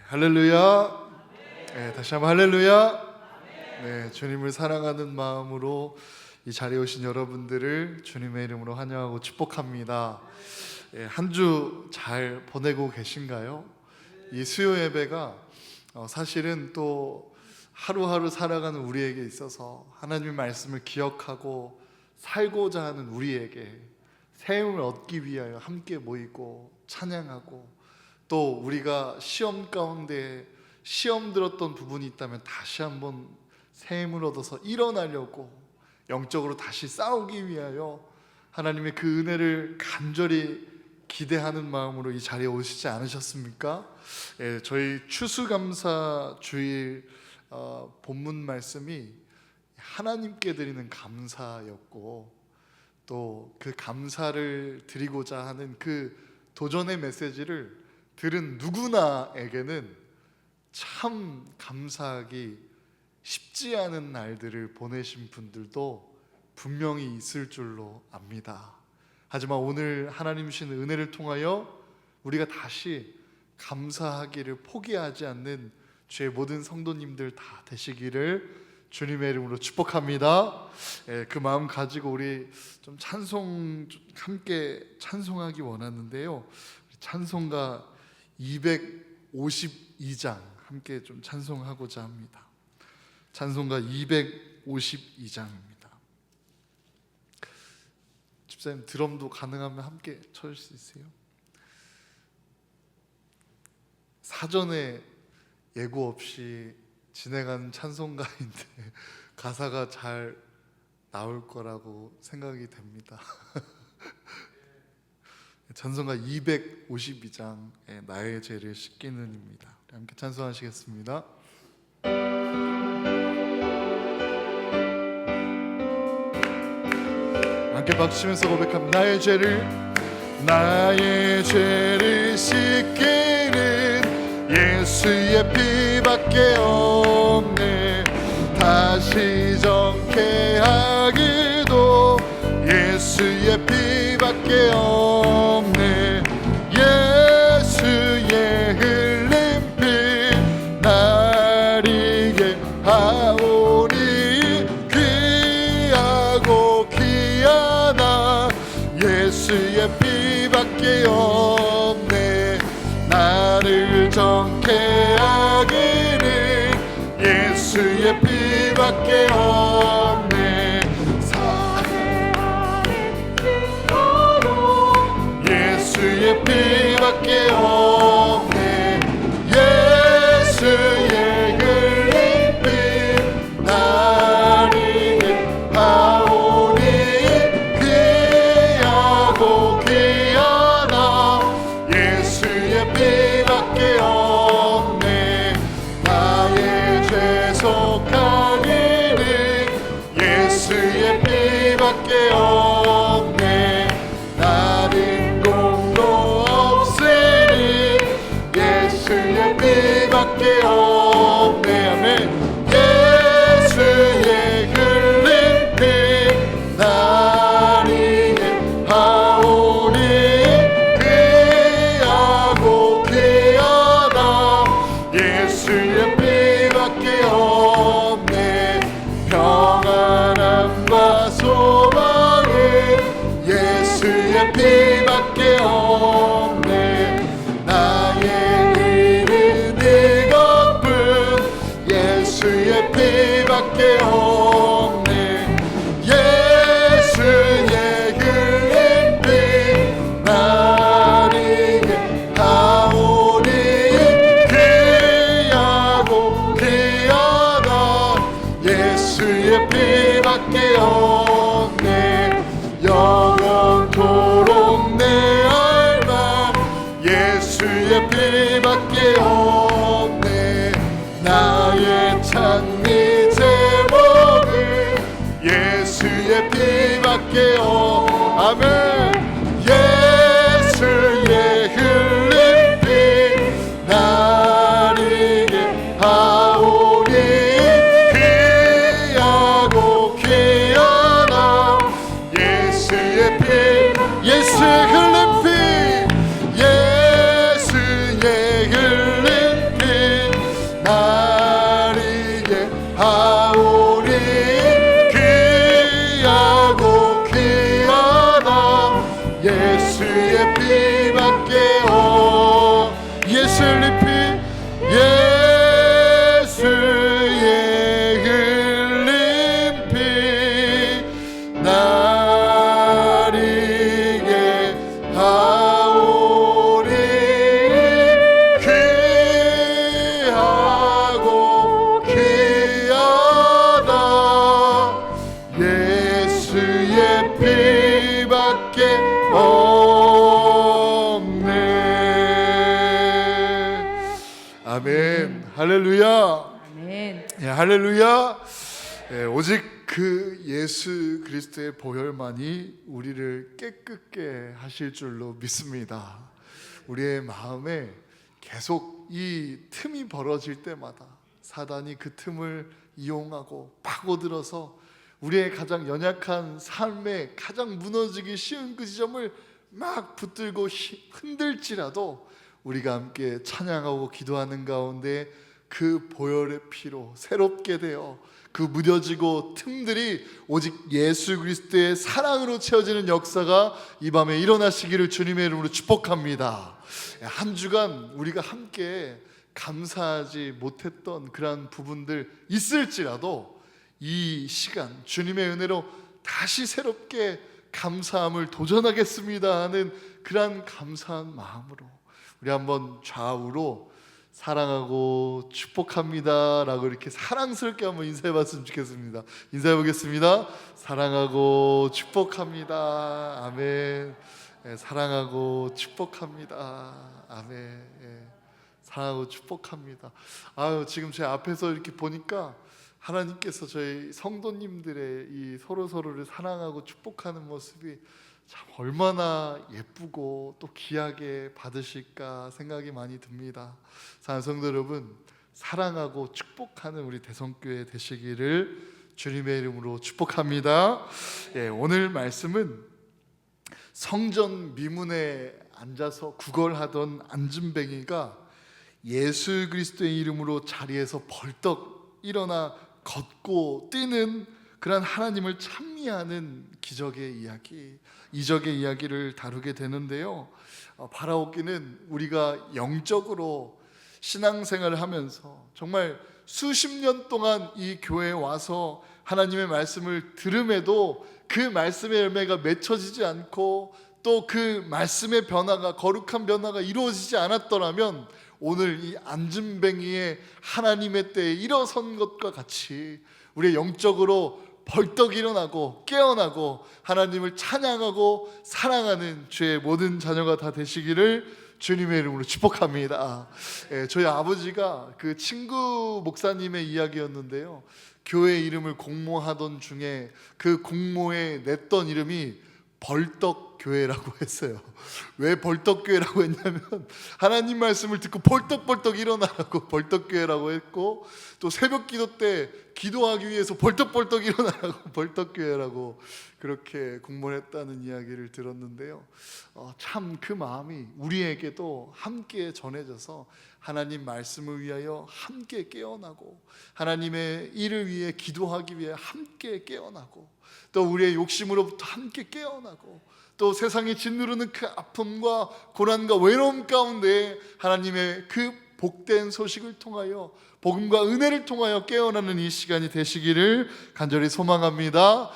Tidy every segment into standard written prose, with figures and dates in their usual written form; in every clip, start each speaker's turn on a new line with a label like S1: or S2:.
S1: 할렐루야. 네, 다시 한번 할렐루야. 네, 주님을 사랑하는 마음으로 이 자리에 오신 여러분들을 주님의 이름으로 환영하고 축복합니다. 네, 한 주 잘 보내고 계신가요? 이 수요 예배가 사실은 또 하루하루 살아가는 우리에게 있어서 하나님의 말씀을 기억하고 살고자 하는 우리에게 새 힘을 얻기 위하여 함께 모이고 찬양하고, 또 우리가 시험 가운데 시험 들었던 부분이 있다면 다시 한번 새 힘을 얻어서 일어나려고, 영적으로 다시 싸우기 위하여 하나님의 그 은혜를 간절히 기대하는 마음으로 이 자리에 오시지 않으셨습니까? 예, 저희 추수감사 주일 본문 말씀이 하나님께 드리는 감사였고, 또 그 감사를 드리고자 하는 그 도전의 메시지를 들은 누구나에게는 참 감사하기 쉽지 않은 날들을 보내신 분들도 분명히 있을 줄로 압니다. 하지만 오늘 하나님 주신 은혜를 통하여 우리가 다시 감사하기를 포기하지 않는 주의 모든 성도님들 다 되시기를 주님의 이름으로 축복합니다. 그 마음 가지고 우리 좀 찬송 함께 찬송하기 원하는데요, 찬송가 252장 함께 좀 찬송하고자 합니다. 찬송가 252장입니다. 집사님 드럼도 가능하면 함께 쳐줄 수 있어요? 사전에 예고 없이 진행하는 찬송가인데 가사가 잘 나올 거라고 생각이 됩니다. 찬송가 252장 나의 죄를 씻기는입니다. 함께 찬송하시겠습니다. 함께 박수치면서 고백합니다. 나의 죄를 씻기는 예수의 피밖에 없네. 다시 정케하기도 예수의 피밖에 없네. 예수의 흘린 피 나리게 하오니 귀하고 귀하나 예수의 피밖에 없네. 나를 정케 하기는 예수의 피밖에 없네. 사랑하는 증거로 예수의 피밖에 없네. 예수의 흘린 피 나리게 하오니 귀하고 귀하나 예수의 피밖에 없네. 나의 죄 속하기는 예수의 피밖에 없네. 나는 공도 없으니 예수의 피밖에 없네. 아멘. 예수의 흘린 피 나리게 하오니 귀하고 귀하나 예수의 피밖에 없네. 평안함과 소망은 예수의 피밖에 없네. 나의 일은 이것뿐 예수의 피밖에 없네. 예수의 흘린 피 나리게 하오니 귀하고 귀하나 예수의 피밖에 없네. 영원토록 예수의 피밖에 예수의 피 예수의 흘린 피 나리게 하오리 귀하고 귀하다 예수의 피밖에 없네. 아멘. 할렐루야.
S2: 아멘.
S1: 예, 할렐루야. 예, 오직 그 예수 그리스도의 보혈만이 우리를 깨끗게 하실 줄로 믿습니다. 우리의 마음에 계속 이 틈이 벌어질 때마다 사단이 그 틈을 이용하고 파고들어서 우리의 가장 연약한 삶에 가장 무너지기 쉬운 그 지점을 막 붙들고 흔들지라도 우리가 함께 찬양하고 기도하는 가운데 그 보혈의 피로 새롭게 되어 그 무뎌지고 틈들이 오직 예수 그리스도의 사랑으로 채워지는 역사가 이 밤에 일어나시기를 주님의 이름으로 축복합니다. 한 주간 우리가 함께 감사하지 못했던 그러한 부분들 있을지라도 이 시간 주님의 은혜로 다시 새롭게 감사함을 도전하겠습니다 하는 그러한 감사한 마음으로 우리 한번 좌우로 사랑하고 축복합니다 라고 이렇게 사랑스럽게 한번 인사해 봤으면 좋겠습니다. 인사해 보겠습니다. 사랑하고 축복합니다. 아멘. 예, 사랑하고 축복합니다. 아멘. 예, 사랑하고 축복합니다. 아유, 지금 제 앞에서 이렇게 보니까 하나님께서 저희 성도님들의 이 서로서로를 사랑하고 축복하는 모습이 참 얼마나 예쁘고 또 귀하게 받으실까 생각이 많이 듭니다. 사랑하는 성도 여러분, 사랑하고 축복하는 우리 대성교회 되시기를 주님의 이름으로 축복합니다. 예, 오늘 말씀은 성전 미문에 앉아서 구걸하던 안진뱅이가 예수 그리스도의 이름으로 자리에서 벌떡 일어나 걷고 뛰는 그런 하나님을 찬미하는 기적의 이야기, 이적의 이야기를 다루게 되는데요. 바라옵기는 우리가 영적으로 신앙생활을 하면서 정말 수십 년 동안 이 교회에 와서 하나님의 말씀을 들음에도 그 말씀의 열매가 맺혀지지 않고 또 그 말씀의 변화가, 거룩한 변화가 이루어지지 않았더라면 오늘 이 안진뱅이의 하나님의 때에 일어선 것과 같이 우리의 영적으로 벌떡 일어나고 깨어나고 하나님을 찬양하고 사랑하는 주의 모든 자녀가 다 되시기를 주님의 이름으로 축복합니다. 예, 저희 아버지가 그 친구 목사님의 이야기였는데요, 교회 이름을 공모하던 중에 그 공모에 냈던 이름이 벌떡교회라고 했어요. 왜 벌떡교회라고 했냐면 하나님 말씀을 듣고 벌떡벌떡 일어나라고 벌떡교회라고 했고, 또 새벽 기도 때 기도하기 위해서 벌떡벌떡 일어나라고 벌떡교회라고 그렇게 공모를 했다는 이야기를 들었는데요, 참 그 마음이 우리에게도 함께 전해져서 하나님 말씀을 위하여 함께 깨어나고 하나님의 일을 위해 기도하기 위해 함께 깨어나고 또 우리의 욕심으로부터 함께 깨어나고 또 세상이 짓누르는 그 아픔과 고난과 외로움 가운데 하나님의 그 복된 소식을 통하여 복음과 은혜를 통하여 깨어나는 이 시간이 되시기를 간절히 소망합니다.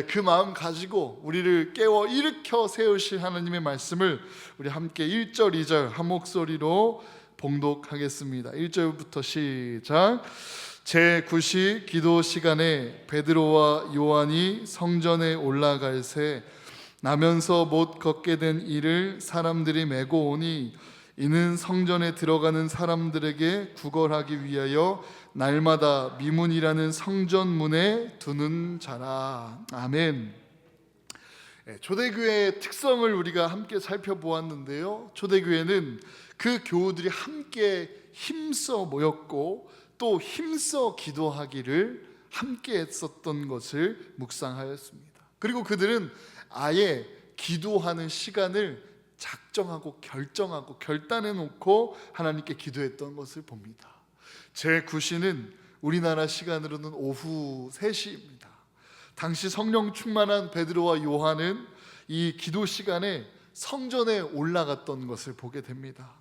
S1: 그 마음 가지고 우리를 깨워 일으켜 세우실 하나님의 말씀을 우리 함께 1절 2절 한 목소리로 봉독하겠습니다. 1절부터 시작. 제9시 기도 시간에 베드로와 요한이 성전에 올라갈새 나면서 못 걷게 된 이를 사람들이 메고 오니 이는 성전에 들어가는 사람들에게 구걸하기 위하여 날마다 미문이라는 성전문에 두는 자라. 아멘. 초대교회의 특성을 우리가 함께 살펴보았는데요, 초대교회는 그 교우들이 함께 힘써 모였고 또 힘써 기도하기를 함께 했었던 것을 묵상하였습니다. 그리고 그들은 아예 기도하는 시간을 작정하고 결정하고 결단해 놓고 하나님께 기도했던 것을 봅니다. 제9시는 우리나라 시간으로는 오후 3시입니다. 당시 성령 충만한 베드로와 요한은 이 기도 시간에 성전에 올라갔던 것을 보게 됩니다.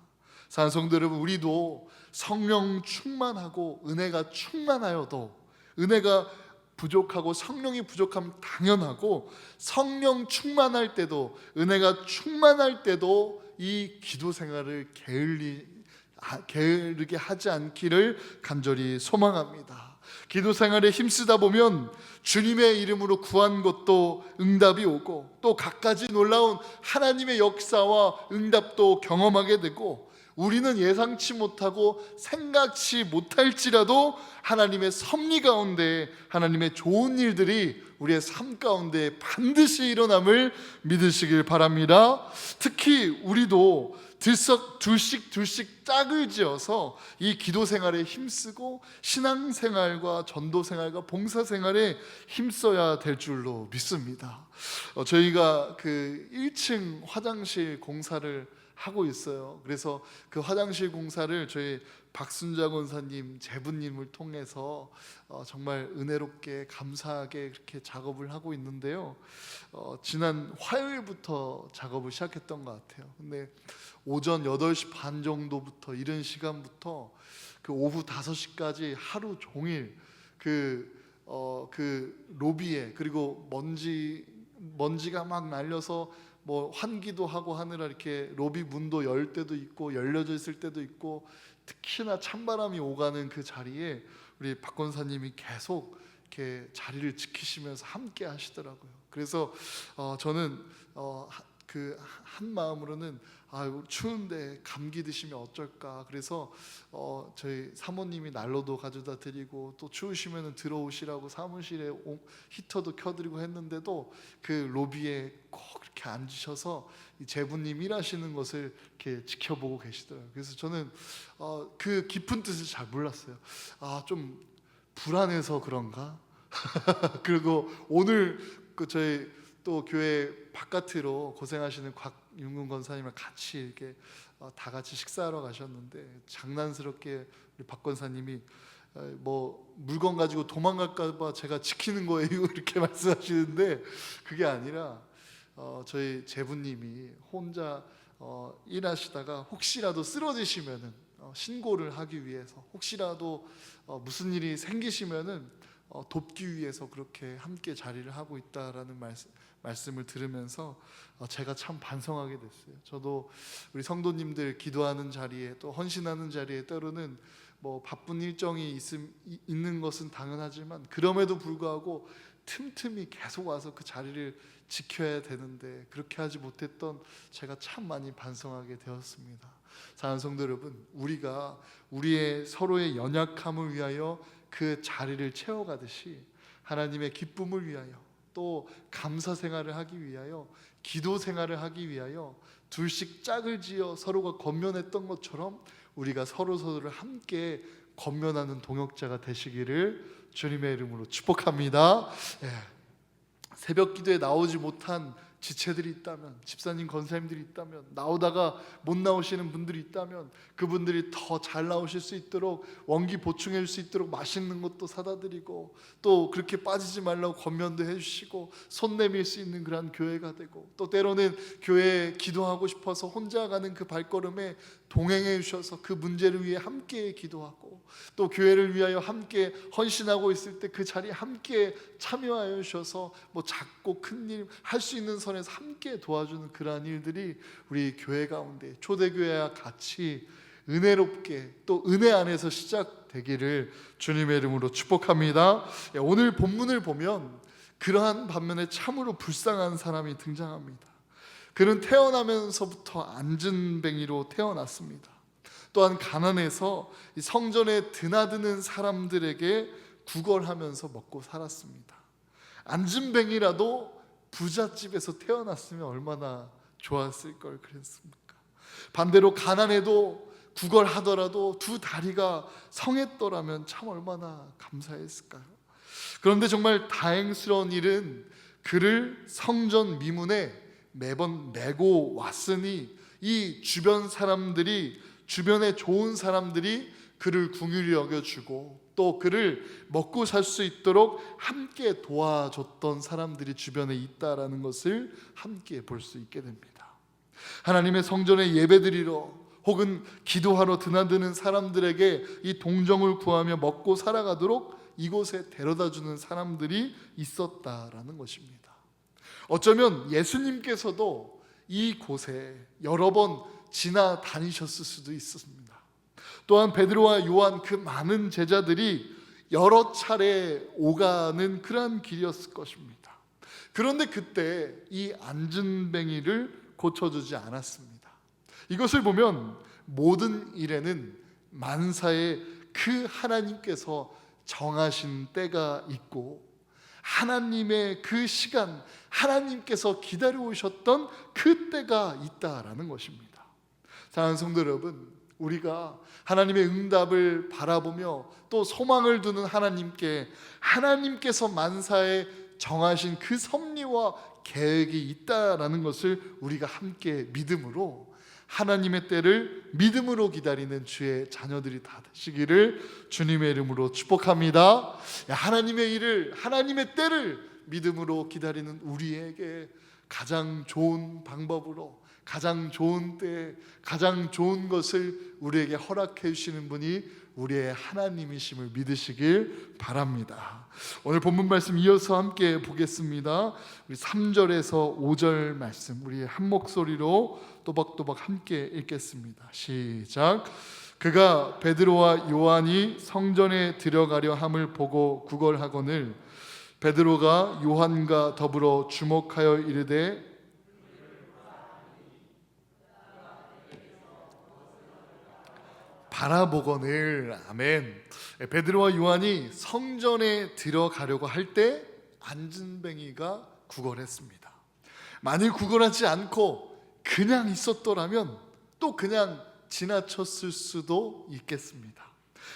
S1: 사랑하는 성도 여러분, 우리도 성령 충만하고 은혜가 충만하여도 은혜가 부족하고 성령이 부족하면 당연하고, 성령 충만할 때도 은혜가 충만할 때도 이 기도 생활을 게으르게 하지 않기를 간절히 소망합니다. 기도 생활에 힘쓰다 보면 주님의 이름으로 구한 것도 응답이 오고, 또 갖가지 놀라운 하나님의 역사와 응답도 경험하게 되고, 우리는 예상치 못하고 생각치 못할지라도 하나님의 섭리 가운데 하나님의 좋은 일들이 우리의 삶 가운데 반드시 일어남을 믿으시길 바랍니다. 특히 우리도 둘씩 짝을 지어서 이 기도 생활에 힘쓰고 신앙생활과 전도생활과 봉사생활에 힘써야 될 줄로 믿습니다. 저희가 그 1층 화장실 공사를 하고 있어요. 그래서 그 화장실 공사를 저희 박순자 권사님, 제부님을 통해서 정말 은혜롭게 감사하게 그렇게 작업을 하고 있는데요. 지난 화요일부터 작업을 시작했던 것 같아요. 근데 오전 8시 반 정도부터, 이른 시간부터 그 오후 5시까지 하루 종일 그 로비에, 그리고 먼지가 막 날려서 뭐 환기도 하고 하느라 이렇게 로비 문도 열 때도 있고 열려져 있을 때도 있고, 특히나 찬바람이 오가는 그 자리에 우리 박 권사님이 계속 이렇게 자리를 지키시면서 함께 하시더라고요. 그래서 저는 그 한 마음으로는 추운데 감기 드시면 어쩔까. 그래서 저희 사모님이 난로도 가져다 드리고, 또 추우시면 들어오시라고 사무실에 히터도 켜드리고 했는데도 그 로비에 꼭 이렇게 앉으셔서 제부님 일하시는 것을 이렇게 지켜보고 계시더라고요. 그래서 저는 그 깊은 뜻을 잘 몰랐어요. 좀 불안해서 그런가? 그리고 오늘 저희 또 교회 바깥으로 고생하시는 곽윤근 권사님을 같이 이렇게 다 같이 식사하러 가셨는데, 장난스럽게 우리 박 권사님이 뭐 물건 가지고 도망갈까 봐 제가 지키는 거예요 이렇게 말씀하시는데, 그게 아니라 저희 제부님이 혼자 일하시다가 혹시라도 쓰러지시면은 신고를 하기 위해서, 혹시라도 무슨 일이 생기시면은 돕기 위해서 그렇게 함께 자리를 하고 있다라는 말씀을 들으면서 제가 참 반성하게 됐어요. 저도 우리 성도님들 기도하는 자리에, 또 헌신하는 자리에 때로는 뭐 바쁜 일정이 있는 것은 당연하지만, 그럼에도 불구하고 틈틈이 계속 와서 그 자리를 지켜야 되는데 그렇게 하지 못했던 제가 참 많이 반성하게 되었습니다. 사랑하는 성도 여러분, 우리가 우리의 서로의 연약함을 위하여 그 자리를 채워가듯이, 하나님의 기쁨을 위하여, 또 감사 생활을 하기 위하여, 기도 생활을 하기 위하여 둘씩 짝을 지어 서로가 권면했던 것처럼 우리가 서로를 함께 권면하는 동역자가 되시기를 주님의 이름으로 축복합니다. 새벽 기도에 나오지 못한 지체들이 있다면, 집사님, 권사님들이 있다면, 나오다가 못 나오시는 분들이 있다면, 그분들이 더 잘 나오실 수 있도록, 원기 보충해 줄 수 있도록 맛있는 것도 사다 드리고, 또 그렇게 빠지지 말라고 권면도 해주시고, 손 내밀 수 있는 그런 교회가 되고, 또 때로는 교회에 기도하고 싶어서 혼자 가는 그 발걸음에 동행해 주셔서 그 문제를 위해 함께 기도하고, 또 교회를 위하여 함께 헌신하고 있을 때 그 자리에 함께 참여하여 주셔서 뭐 작고 큰 일 할 수 있는 선에서 함께 도와주는 그러한 일들이 우리 교회 가운데, 초대교회와 같이 은혜롭게, 또 은혜 안에서 시작되기를 주님의 이름으로 축복합니다. 오늘 본문을 보면 그러한 반면에 참으로 불쌍한 사람이 등장합니다. 그는 태어나면서부터 안진뱅이로 태어났습니다. 또한 가난해서 성전에 드나드는 사람들에게 구걸하면서 먹고 살았습니다. 안진뱅이라도 부잣집에서 태어났으면 얼마나 좋았을 걸 그랬습니까? 반대로 가난해도 구걸하더라도 두 다리가 성했더라면 참 얼마나 감사했을까요? 그런데 정말 다행스러운 일은 그를 성전 미문에 매번 메고 왔으니, 이 주변 사람들이, 주변에 좋은 사람들이 그를 긍휼히 여겨주고, 또 그를 먹고 살 수 있도록 함께 도와줬던 사람들이 주변에 있다라는 것을 함께 볼 수 있게 됩니다. 하나님의 성전에 예배드리러 혹은 기도하러 드나드는 사람들에게 이 동정을 구하며 먹고 살아가도록 이곳에 데려다주는 사람들이 있었다라는 것입니다. 어쩌면 예수님께서도 이곳에 여러 번 지나다니셨을 수도 있습니다. 또한 베드로와 요한 그 많은 제자들이 여러 차례 오가는 그러한 길이었을 것입니다. 그런데 그때 이 안진뱅이를 고쳐주지 않았습니다. 이것을 보면 모든 일에는 만사에 그 하나님께서 정하신 때가 있고 하나님의 그 시간, 하나님께서 기다려 오셨던 그 때가 있다라는 것입니다. 사랑하는 성도 여러분, 우리가 하나님의 응답을 바라보며 또 소망을 두는 하나님께서 만사에 정하신 그 섭리와 계획이 있다라는 것을 우리가 함께 믿음으로 하나님의 때를 믿음으로 기다리는 주의 자녀들이 다 되시기를 주님의 이름으로 축복합니다. 하나님의 일을, 하나님의 때를 믿음으로 기다리는 우리에게 가장 좋은 방법으로, 가장 좋은 때, 가장 좋은 것을 우리에게 허락해 주시는 분이 우리의 하나님이심을 믿으시길 바랍니다. 오늘 본문 말씀 이어서 함께 보겠습니다. 우리 3절에서 5절 말씀 우리 한 목소리로 또박또박 함께 읽겠습니다. 시작. 그가 베드로와 요한이 성전에 들어가려 함을 보고 구걸하거늘 베드로가 요한과 더불어 주목하여 이르되 바라보거늘. 아멘. 베드로와 요한이 성전에 들어가려고 할 때 안진뱅이가 구걸했습니다. 만일 구걸하지 않고 그냥 있었더라면 또 그냥 지나쳤을 수도 있겠습니다.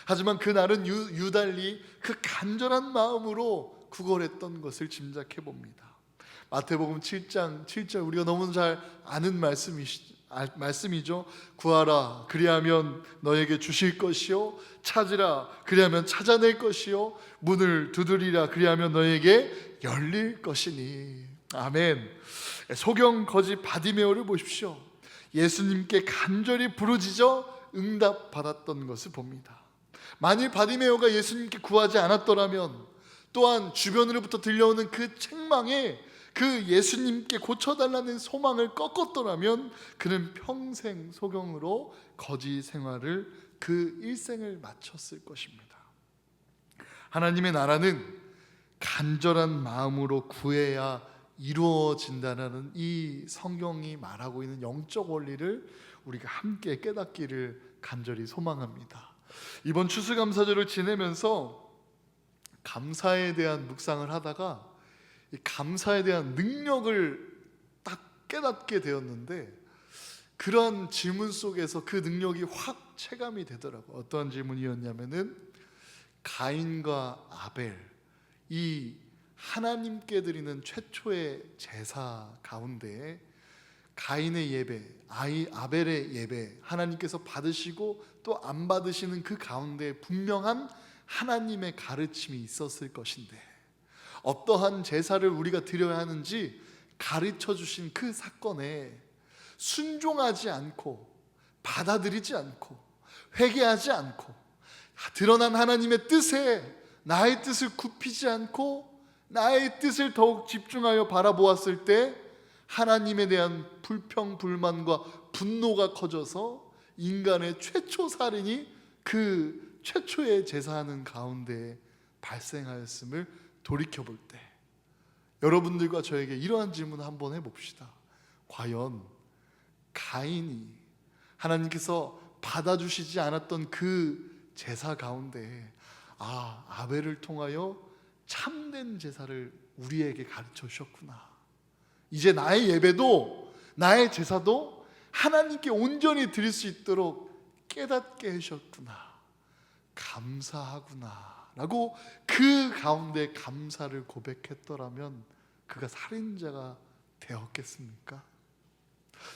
S1: 하지만 그날은 유달리 그 간절한 마음으로 구걸했던 것을 짐작해 봅니다. 마태복음 7장 7절 우리가 너무 잘 아는 말씀이죠. 구하라 그리하면 너에게 주실 것이요, 찾으라 그리하면 찾아낼 것이요, 문을 두드리라 그리하면 너에게 열릴 것이니. 아멘. 소경 거지 바디메오를 보십시오. 예수님께 간절히 부르짖어 응답받았던 것을 봅니다. 만일 바디메오가 예수님께 구하지 않았더라면, 또한 주변으로부터 들려오는 그 책망에 그 예수님께 고쳐달라는 소망을 꺾었더라면 그는 평생 소경으로 거지 생활을 그 일생을 마쳤을 것입니다. 하나님의 나라는 간절한 마음으로 구해야 이루어진다는 이 성경이 말하고 있는 영적 원리를 우리가 함께 깨닫기를 간절히 소망합니다. 이번 추수감사절을 지내면서 감사에 대한 묵상을 하다가 이 감사에 대한 능력을 딱 깨닫게 되었는데, 그런 질문 속에서 그 능력이 확 체감이 되더라고요. 어떤 질문이었냐면은 가인과 아벨, 이 하나님께 드리는 최초의 제사 가운데 가인의 예배, 아벨의 예배 하나님께서 받으시고 또 안 받으시는 그 가운데 분명한 하나님의 가르침이 있었을 것인데, 어떠한 제사를 우리가 드려야 하는지 가르쳐 주신 그 사건에 순종하지 않고 받아들이지 않고 회개하지 않고 드러난 하나님의 뜻에 나의 뜻을 굽히지 않고 나의 뜻을 더욱 집중하여 바라보았을 때 하나님에 대한 불평, 불만과 분노가 커져서 인간의 최초 살인이 그 최초의 제사하는 가운데 발생하였음을 돌이켜볼 때 여러분들과 저에게 이러한 질문을 한번 해봅시다. 과연 가인이 하나님께서 받아주시지 않았던 그 제사 가운데 아벨을 통하여 참된 제사를 우리에게 가르쳐 주셨구나, 이제 나의 예배도 나의 제사도 하나님께 온전히 드릴 수 있도록 깨닫게 하셨구나, 감사하구나 라고 그 가운데 감사를 고백했더라면 그가 살인자가 되었겠습니까?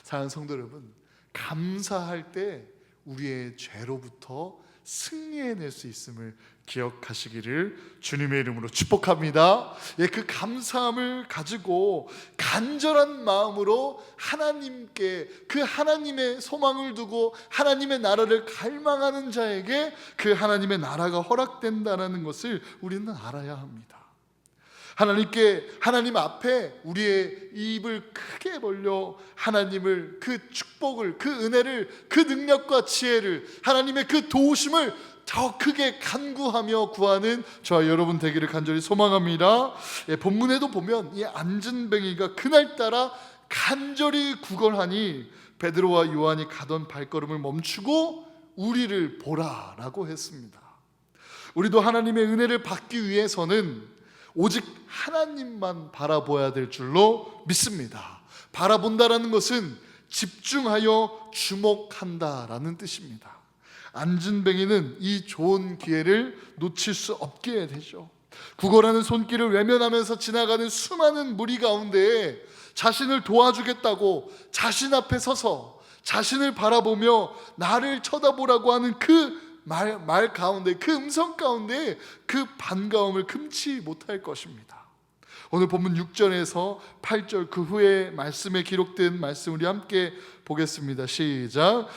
S1: 사랑하는 성도 여러분, 감사할 때 우리의 죄로부터 승리해낼 수 있음을 기억하시기를 주님의 이름으로 축복합니다. 그 감사함을 가지고 간절한 마음으로 하나님께, 그 하나님의 소망을 두고 하나님의 나라를 갈망하는 자에게 그 하나님의 나라가 허락된다는 것을 우리는 알아야 합니다. 하나님 앞에 우리의 입을 크게 벌려 하나님을, 그 축복을, 그 은혜를, 그 능력과 지혜를, 하나님의 그 도우심을 더 크게 간구하며 구하는 저와 여러분 되기를 간절히 소망합니다. 본문에도 보면 이 안진뱅이가 그날따라 간절히 구걸하니 베드로와 요한이 가던 발걸음을 멈추고 우리를 보라라고 했습니다. 우리도 하나님의 은혜를 받기 위해서는 오직 하나님만 바라보아야 될 줄로 믿습니다. 바라본다라는 것은 집중하여 주목한다라는 뜻입니다. 안진뱅이는 이 좋은 기회를 놓칠 수 없게 되죠. 구걸하는 손길을 외면하면서 지나가는 수많은 무리 가운데 자신을 도와주겠다고 자신 앞에 서서 자신을 바라보며 나를 쳐다보라고 하는 그 말 가운데, 그 음성 가운데 그 반가움을 금치 못할 것입니다. 오늘 본문 6절에서 8절 그 후에 말씀에 기록된 말씀 우리 함께 보겠습니다. 시작.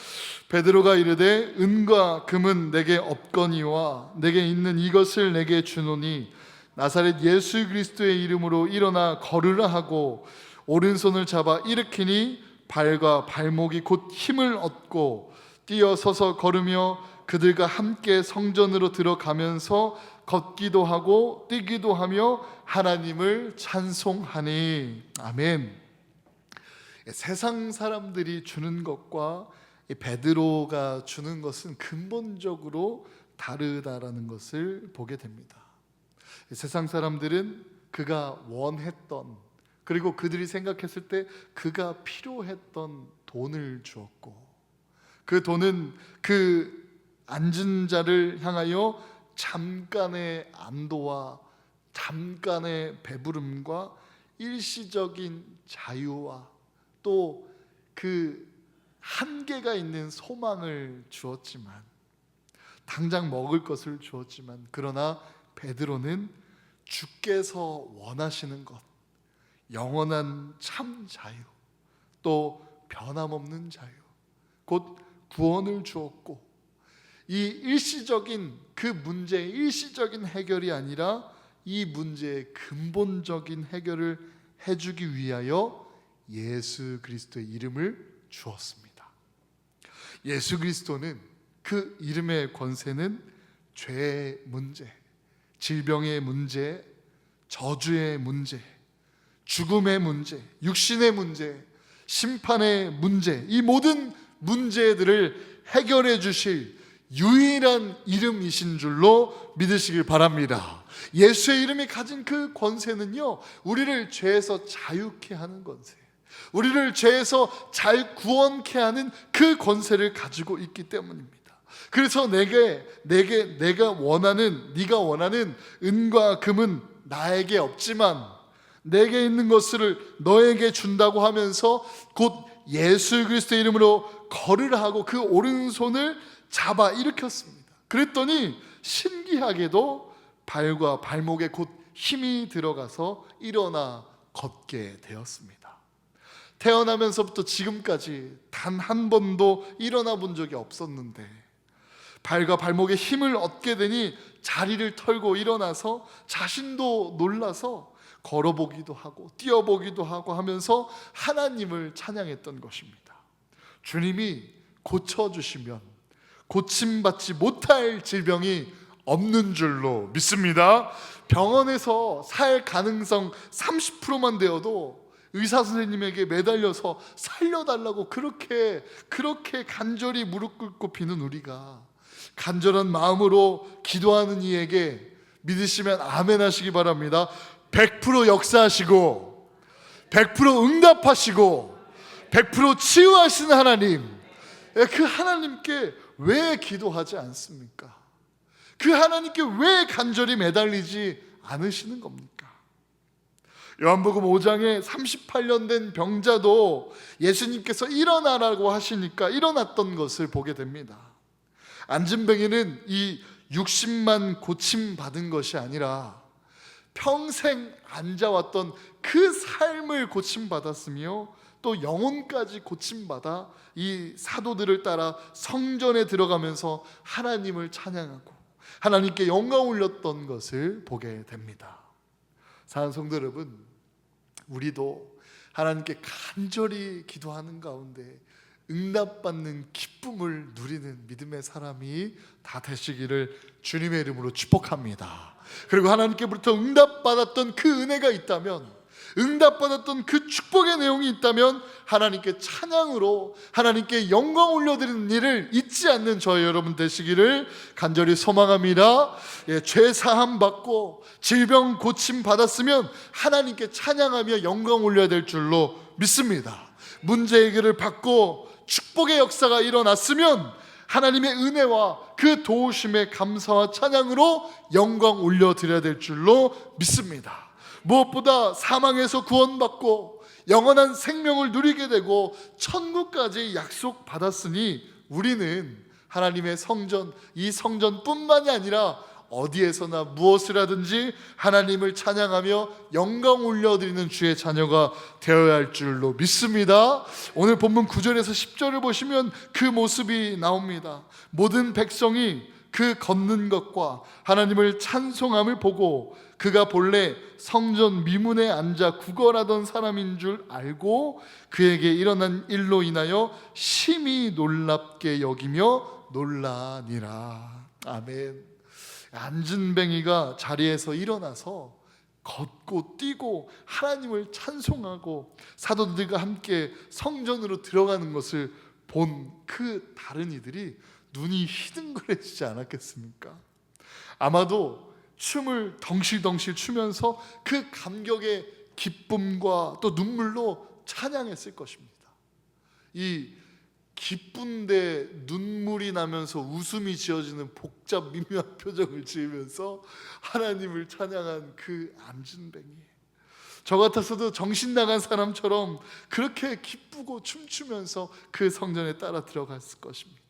S1: 베드로가 이르되 은과 금은 내게 없거니와 내게 있는 이것을 내게 주노니 나사렛 예수 그리스도의 이름으로 일어나 걸으라 하고 오른손을 잡아 일으키니 발과 발목이 곧 힘을 얻고 뛰어서서 걸으며 그들과 함께 성전으로 들어가면서 걷기도 하고 뛰기도 하며 하나님을 찬송하니. 아멘. 세상 사람들이 주는 것과 베드로가 주는 것은 근본적으로 다르다라는 것을 보게 됩니다. 세상 사람들은 그가 원했던, 그리고 그들이 생각했을 때 그가 필요했던 돈을 주었고, 그 돈은 그 앉은 자를 향하여 잠깐의 안도와 잠깐의 배부름과 일시적인 자유와 또 그 한계가 있는 소망을 주었지만, 당장 먹을 것을 주었지만, 그러나 베드로는 주께서 원하시는 것, 영원한 참 자유, 또 변함없는 자유, 곧 구원을 주었고, 이 일시적인 그 문제의 일시적인 해결이 아니라 이 문제의 근본적인 해결을 해주기 위하여 예수 그리스도의 이름을 주었습니다. 예수 그리스도는, 그 이름의 권세는 죄의 문제, 질병의 문제, 저주의 문제, 죽음의 문제, 육신의 문제, 심판의 문제, 이 모든 문제들을 해결해 주실 유일한 이름이신 줄로 믿으시길 바랍니다. 예수의 이름이 가진 그 권세는요, 우리를 죄에서 자유케 하는 권세, 우리를 죄에서 잘 구원케 하는 그 권세를 가지고 있기 때문입니다. 그래서 내가 원하는, 네가 원하는 은과 금은 나에게 없지만 내게 있는 것을 너에게 준다고 하면서 곧 예수 그리스도의 이름으로 걸으라 하고 그 오른손을 잡아 일으켰습니다. 그랬더니 신기하게도 발과 발목에 곧 힘이 들어가서 일어나 걷게 되었습니다. 태어나면서부터 지금까지 단 한 번도 일어나 본 적이 없었는데 발과 발목에 힘을 얻게 되니 자리를 털고 일어나서 자신도 놀라서 걸어보기도 하고 뛰어보기도 하고 하면서 하나님을 찬양했던 것입니다. 주님이 고쳐주시면 고침받지 못할 질병이 없는 줄로 믿습니다. 병원에서 살 가능성 30%만 되어도 의사 선생님에게 매달려서 살려달라고 그렇게 간절히 무릎 꿇고 비는 우리가 간절한 마음으로 기도하는 이에게 믿으시면 아멘 하시기 바랍니다. 100% 역사하시고 100% 응답하시고 100% 치유하시는 하나님, 그 하나님께 왜 기도하지 않습니까? 그 하나님께 왜 간절히 매달리지 않으시는 겁니까? 요한복음 5장에 38년 된 병자도 예수님께서 일어나라고 하시니까 일어났던 것을 보게 됩니다. 안진뱅이는 이 60만 고침받은 것이 아니라 평생 앉아왔던 그 삶을 고침받았으며 또 영혼까지 고침받아 이 사도들을 따라 성전에 들어가면서 하나님을 찬양하고 하나님께 영광 올렸던 것을 보게 됩니다. 사랑하는 성도 여러분, 우리도 하나님께 간절히 기도하는 가운데 응답받는 기쁨을 누리는 믿음의 사람이 다 되시기를 주님의 이름으로 축복합니다. 그리고 하나님께부터 응답받았던 그 은혜가 있다면, 응답받았던 그 축복의 내용이 있다면 하나님께 찬양으로 하나님께 영광 올려드리는 일을 잊지 않는 저희 여러분 되시기를 간절히 소망합니다. 죄 사함 받고 질병 고침 받았으면 하나님께 찬양하며 영광 올려야 될 줄로 믿습니다. 문제 해결을 받고 축복의 역사가 일어났으면 하나님의 은혜와 그 도우심의 감사와 찬양으로 영광 올려드려야 될 줄로 믿습니다. 무엇보다 사망에서 구원받고 영원한 생명을 누리게 되고 천국까지 약속받았으니 우리는 하나님의 성전, 이 성전뿐만이 아니라 어디에서나 무엇을 하든지 하나님을 찬양하며 영광 올려드리는 주의 자녀가 되어야 할 줄로 믿습니다. 오늘 본문 9절에서 10절을 보시면 그 모습이 나옵니다. 모든 백성이 그 걷는 것과 하나님을 찬송함을 보고 그가 본래 성전 미문에 앉아 구걸하던 사람인 줄 알고 그에게 일어난 일로 인하여 심히 놀랍게 여기며 놀라니라. 아멘. 안진뱅이가 자리에서 일어나서 걷고 뛰고 하나님을 찬송하고 사도들과 함께 성전으로 들어가는 것을 본 그 다른 이들이 눈이 희둥그레지지 않았겠습니까? 아마도 춤을 덩실덩실 추면서 그 감격의 기쁨과 또 눈물로 찬양했을 것입니다. 이 기쁜데 눈물이 나면서 웃음이 지어지는 복잡 미묘한 표정을 지으면서 하나님을 찬양한 그 안진뱅이, 저 같았어도 정신 나간 사람처럼 그렇게 기쁘고 춤추면서 그 성전에 따라 들어갔을 것입니다.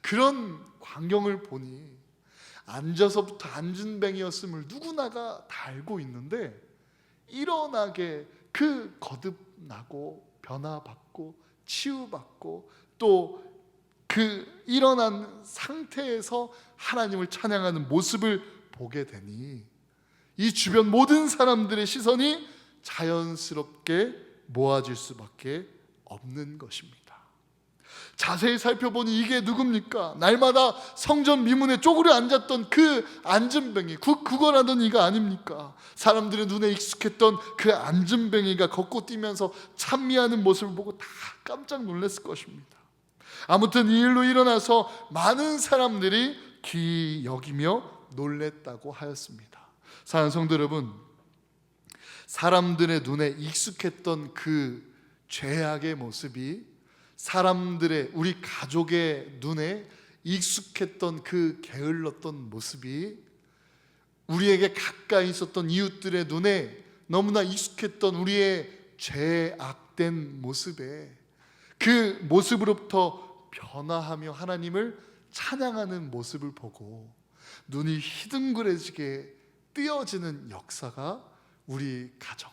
S1: 그런 광경을 보니 앉아서부터 안진뱅이였음을 누구나가 다 알고 있는데 일어나게 그 거듭나고 변화받고 치유받고 또 그 일어난 상태에서 하나님을 찬양하는 모습을 보게 되니 이 주변 모든 사람들의 시선이 자연스럽게 모아질 수밖에 없는 것입니다. 자세히 살펴보니 이게 누굽니까? 날마다 성전 미문에 쪼그려 앉았던 그 안진뱅이, 구걸하던 이가 아닙니까? 사람들의 눈에 익숙했던 그 안진뱅이가 걷고 뛰면서 찬미하는 모습을 보고 다 깜짝 놀랐을 것입니다. 아무튼 이 일로 일어나서 많은 사람들이 귀히 여기며 놀랬다고 하였습니다. 사랑하는 성도 여러분, 사람들의 눈에 익숙했던 그 죄악의 모습이 사람들의, 우리 가족의 눈에 익숙했던 그 게을렀던 모습이 우리에게 가까이 있었던 이웃들의 눈에 너무나 익숙했던 우리의 죄악된 모습에 그 모습으로부터 변화하며 하나님을 찬양하는 모습을 보고 눈이 희둥그레지게 뜨여지는 역사가 우리 가정,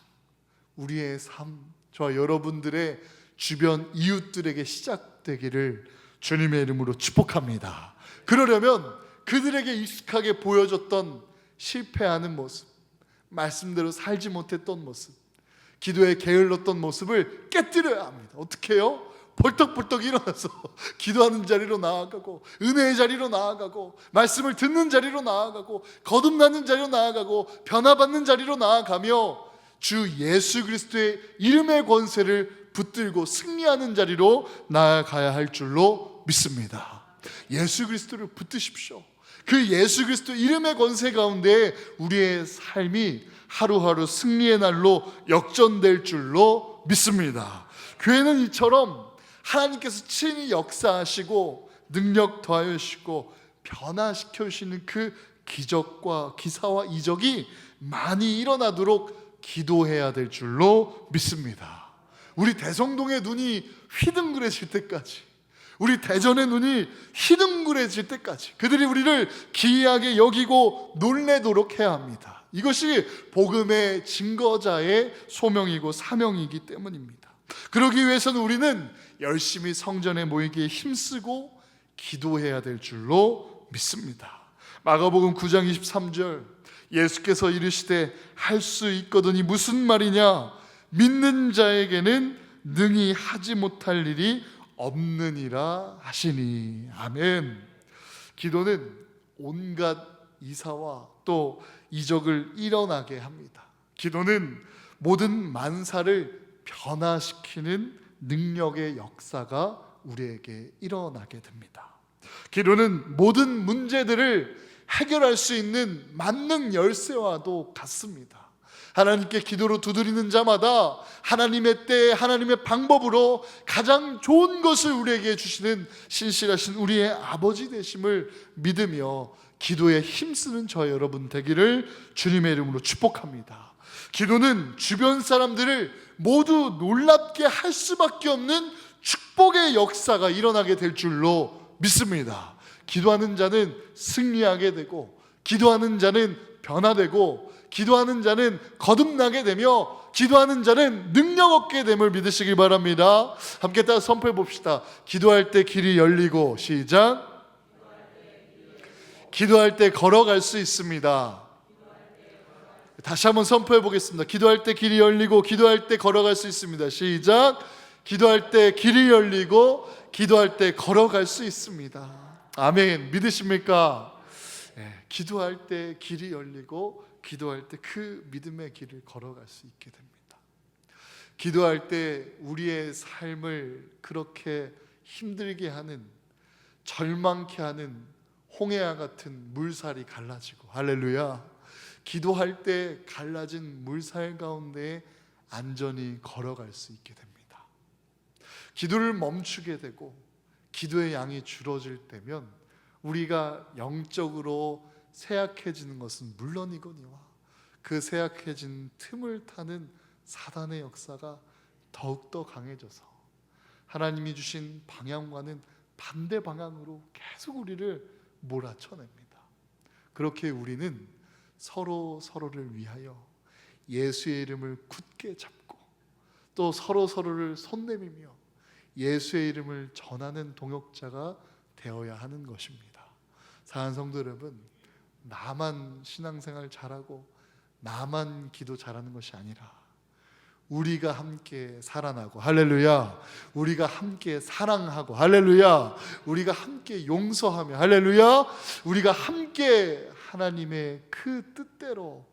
S1: 우리의 삶, 저와 여러분들의 주변 이웃들에게 시작되기를 주님의 이름으로 축복합니다. 그러려면 그들에게 익숙하게 보여줬던 실패하는 모습, 말씀대로 살지 못했던 모습, 기도에 게을렀던 모습을 깨뜨려야 합니다. 어떻게 해요? 벌떡벌떡 일어나서 기도하는 자리로 나아가고 은혜의 자리로 나아가고 말씀을 듣는 자리로 나아가고 거듭나는 자리로 나아가고 변화받는 자리로 나아가며 주 예수 그리스도의 이름의 권세를 붙들고 승리하는 자리로 나아가야 할 줄로 믿습니다. 예수 그리스도를 붙드십시오. 그 예수 그리스도 이름의 권세 가운데 우리의 삶이 하루하루 승리의 날로 역전될 줄로 믿습니다. 교회는 이처럼 하나님께서 친히 역사하시고 능력 더하여 주시고 변화시켜 주시는 그 기적과 기사와 이적이 많이 일어나도록 기도해야 될 줄로 믿습니다. 우리 대성동의 눈이 휘둥그레질 때까지, 우리 대전의 눈이 희둥그레질 때까지 그들이 우리를 기이하게 여기고 놀래도록 해야 합니다. 이것이 복음의 증거자의 소명이고 사명이기 때문입니다. 그러기 위해서는 우리는 열심히 성전에 모이기에 힘쓰고 기도해야 될 줄로 믿습니다. 마가복음 9장 23절, 예수께서 이르시되 할 수 있거든이 무슨 말이냐, 믿는 자에게는 능히 하지 못할 일이 없느니라 하시니. 아멘. 기도는 온갖 이사와 또 이적을 일어나게 합니다. 기도는 모든 만사를 변화시키는 능력의 역사가 우리에게 일어나게 됩니다. 기도는 모든 문제들을 해결할 수 있는 만능 열쇠와도 같습니다. 하나님께 기도로 두드리는 자마다 하나님의 때, 하나님의 방법으로 가장 좋은 것을 우리에게 주시는 신실하신 우리의 아버지 되심을 믿으며 기도에 힘쓰는 저 여러분 되기를 주님의 이름으로 축복합니다. 기도는 주변 사람들을 모두 놀랍게 할 수밖에 없는 축복의 역사가 일어나게 될 줄로 믿습니다. 기도하는 자는 승리하게 되고, 기도하는 자는 변화되고, 기도하는 자는 거듭나게 되며, 기도하는 자는 능력 얻게 됨을 믿으시길 바랍니다. 함께 따라 선포해 봅시다. 기도할 때 길이 열리고, 시작. 기도할 때 걸어갈 수 있습니다. 다시 한번 선포해 보겠습니다. 기도할 때 길이 열리고, 기도할 때 걸어갈 수 있습니다. 시작. 기도할 때 길이 열리고, 기도할 때 걸어갈 수 있습니다. 아멘. 믿으십니까? 기도할 때 길이 열리고, 기도할 때 그 믿음의 길을 걸어갈 수 있게 됩니다. 기도할 때 우리의 삶을 그렇게 힘들게 하는, 절망케 하는 홍해와 같은 물살이 갈라지고, 할렐루야, 기도할 때 갈라진 물살 가운데 안전히 걸어갈 수 있게 됩니다. 기도를 멈추게 되고 기도의 양이 줄어질 때면 우리가 영적으로 쇠약해지는 것은 물론이거니와 그 쇠약해진 틈을 타는 사단의 역사가 더욱더 강해져서 하나님이 주신 방향과는 반대 방향으로 계속 우리를 몰아쳐냅니다. 그렇게 우리는 서로를 위하여 예수의 이름을 굳게 잡고 또 서로를 손내밀며 예수의 이름을 전하는 동역자가 되어야 하는 것입니다. 사랑하는 성도 여러분, 나만 신앙생활 잘하고 나만 기도 잘하는 것이 아니라 우리가 함께 살아나고, 할렐루야, 우리가 함께 사랑하고, 할렐루야, 우리가 함께 용서하며, 할렐루야, 우리가 함께 하나님의 그 뜻대로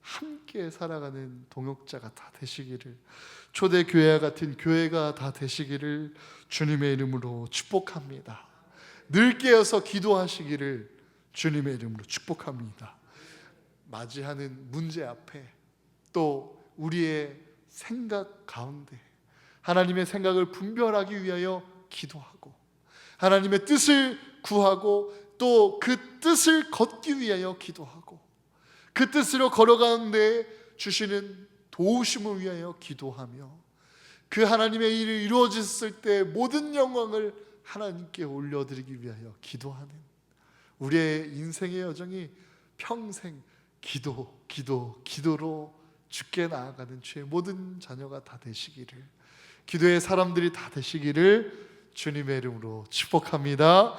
S1: 함께 살아가는 동역자가 다 되시기를, 초대교회와 같은 교회가 다 되시기를 주님의 이름으로 축복합니다. 늘 깨어서 기도하시기를 주님의 이름으로 축복합니다. 맞이하는 문제 앞에 또 우리의 생각 가운데 하나님의 생각을 분별하기 위하여 기도하고 하나님의 뜻을 구하고 또 그 뜻을 걷기 위하여 기도하고 그 뜻으로 걸어가는데 주시는 도우심을 위하여 기도하며 그 하나님의 일이 이루어졌을 때 모든 영광을 하나님께 올려드리기 위하여 기도하는 우리의 인생의 여정이 평생 기도로 주께 나아가는 주의 모든 자녀가 다 되시기를, 기도의 사람들이 다 되시기를 주님의 이름으로 축복합니다.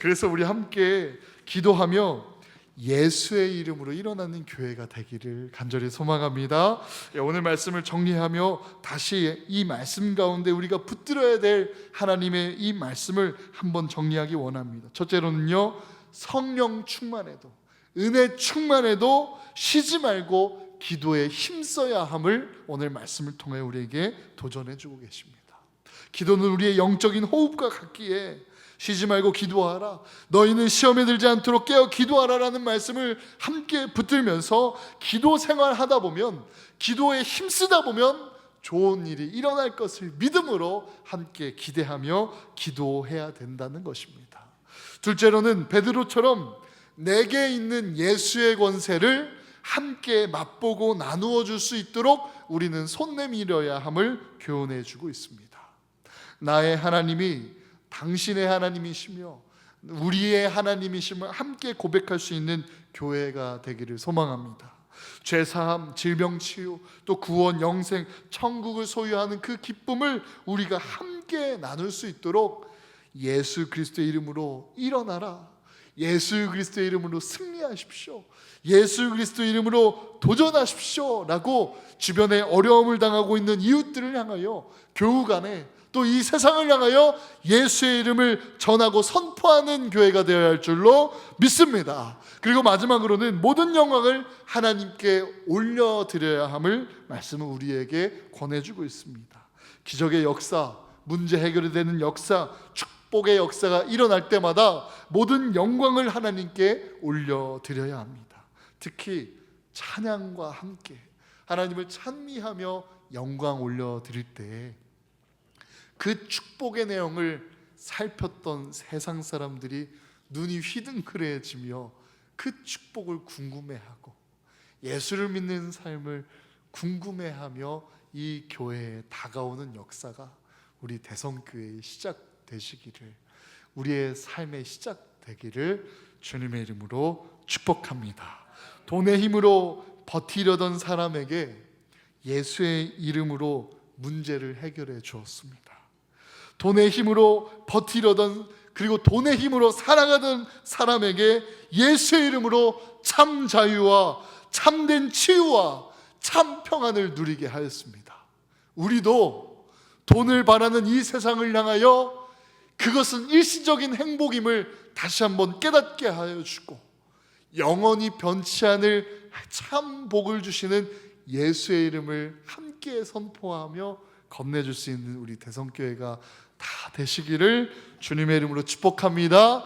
S1: 그래서 우리 함께 기도하며 예수의 이름으로 일어나는 교회가 되기를 간절히 소망합니다. 오늘 말씀을 정리하며 다시 이 말씀 가운데 우리가 붙들어야 될 하나님의 이 말씀을 한번 정리하기 원합니다. 첫째로는요, 성령 충만해도, 은혜 충만해도 쉬지 말고 기도에 힘써야 함을 오늘 말씀을 통해 우리에게 도전해 주고 계십니다. 기도는 우리의 영적인 호흡과 같기에 쉬지 말고 기도하라, 너희는 시험에 들지 않도록 깨어 기도하라라는 말씀을 함께 붙들면서 기도 생활하다 보면, 기도에 힘쓰다 보면 좋은 일이 일어날 것을 믿음으로 함께 기대하며 기도해야 된다는 것입니다. 둘째로는 베드로처럼 내게 있는 예수의 권세를 함께 맛보고 나누어 줄 수 있도록 우리는 손 내밀어야 함을 교훈해 주고 있습니다. 나의 하나님이 당신의 하나님이시며 우리의 하나님이심을 함께 고백할 수 있는 교회가 되기를 소망합니다. 죄사함, 질병치유, 또 구원, 영생, 천국을 소유하는 그 기쁨을 우리가 함께 나눌 수 있도록 예수 그리스도의 이름으로 일어나라, 예수 그리스도의 이름으로 승리하십시오, 예수 그리스도의 이름으로 도전하십시오 라고 주변에 어려움을 당하고 있는 이웃들을 향하여, 교우 간에 또 이 세상을 향하여 예수의 이름을 전하고 선포하는 교회가 되어야 할 줄로 믿습니다. 그리고 마지막으로는 모든 영광을 하나님께 올려드려야 함을 말씀은 우리에게 권해주고 있습니다. 기적의 역사, 문제 해결이 되는 역사, 축복의 역사가 일어날 때마다 모든 영광을 하나님께 올려드려야 합니다. 특히 찬양과 함께 하나님을 찬미하며 영광 올려드릴 때 그 축복의 내용을 살폈던 세상 사람들이 눈이 휘둥그레지며 그 축복을 궁금해하고 예수를 믿는 삶을 궁금해하며 이 교회에 다가오는 역사가 우리 대성교회의 시작되시기를, 우리의 삶의 시작되기를 주님의 이름으로 축복합니다. 돈의 힘으로 버티려던 사람에게 예수의 이름으로 문제를 해결해 주었습니다. 돈의 힘으로 버티려던, 그리고 돈의 힘으로 살아가던 사람에게 예수의 이름으로 참 자유와 참된 치유와 참 평안을 누리게 하였습니다. 우리도 돈을 바라는 이 세상을 향하여 그것은 일시적인 행복임을 다시 한번 깨닫게 하여 주고, 영원히 변치 않을 참 복을 주시는 예수의 이름을 함께 선포하며 건네줄 수 있는 우리 대성교회가 다 되시기를 주님의 이름으로 축복합니다.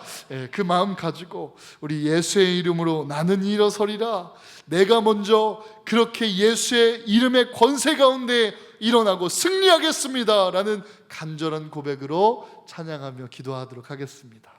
S1: 그 마음 가지고 우리 예수의 이름으로 나는 일어서리라, 내가 먼저 그렇게 예수의 이름의 권세 가운데 일어나고 승리하겠습니다 라는 간절한 고백으로 찬양하며 기도하도록 하겠습니다.